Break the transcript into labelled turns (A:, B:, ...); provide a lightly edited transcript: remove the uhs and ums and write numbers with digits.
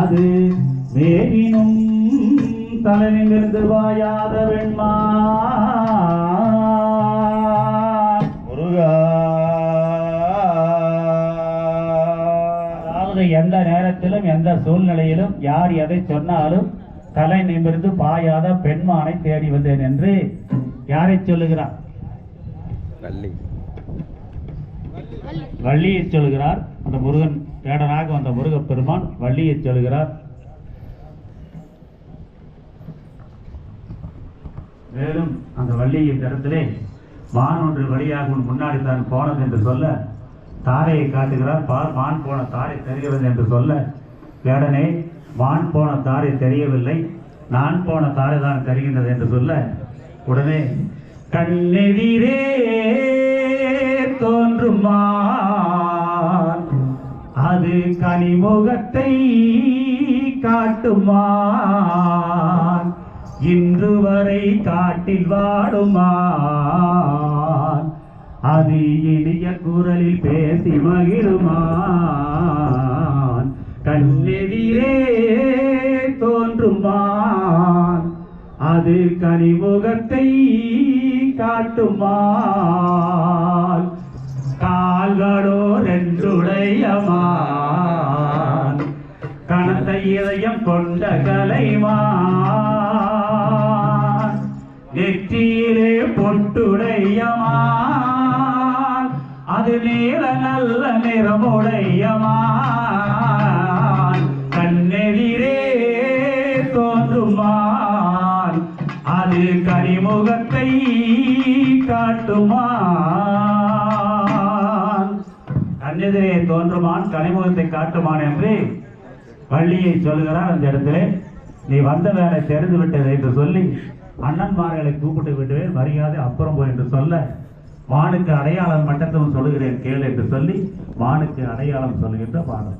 A: அது வேறினும் தலைநிமிர்ந்து வாயாத வெண்மா
B: முருகா.
A: அதாவது எந்த நேரத்திலும் எந்த சூழ்நிலையிலும் யார் எதை சொன்னாலும் தலை நிமிர்ந்து பாயாத பெண்மானை தேடி வந்தேன் என்று யாரை சொல்லுகிறார்? வள்ளியை சொல்கிறார். அந்த முருகன் வேடனாக வந்த முருகப்பெருமான் வள்ளியை சொல்கிறார். மேலும் அந்த வள்ளியின் இடத்திலே மான் ஒன்று வழியாக முன்னாடி தான் போனது என்று சொல்ல தாரையை காட்டுகிறார். மான் போன தாரை தெரிகிறது என்று சொல்ல வேடனே மான் போன தாரை தெரியவில்லை, நான் போன தாரை தான் தெரிகின்றது என்று சொல்ல உடனே கண்ணெதிரே தோன்றுமான் அது கனிமுகத்தை காட்டுமான் இன்று வரை காட்டில் வாடுமான் அது இனிய குரலில் பேசி மகிழுமான் கண்ணெதிரே தோன்றுமான் அது கனிமுகத்தை காட்டுமான் கால்களோ ரெண்டுடையமான் கனத்த இதயம் கொண்ட கலைமான் நெற்றியிலே பொட்டுடையமான் அது நீல நல்ல நிறமுடையமான் கண்ணெதிரே தோன்றுமான் அது கனிமுகத்தை காட்டுமான். கண்ணெதிரே தோன்றுமான் கனிமுகத்தை காட்டுமான் என்று வள்ளியை சொல்கிறார். அந்த இடத்திலே நீ வந்த வேலை தெரிந்து விட்டது என்று சொல்லி அண்ணன்மார்களை கூப்பிட்டு விடுவேன், மரியாதை அப்புறம் போய் என்று சொல்ல மானுக்கு அடையாளம் மட்டத்தும் சொல்லுகிறேன் கேள் என்று சொல்லி மானுக்கு அடையாளம் சொல்லுகின்ற பாடம்.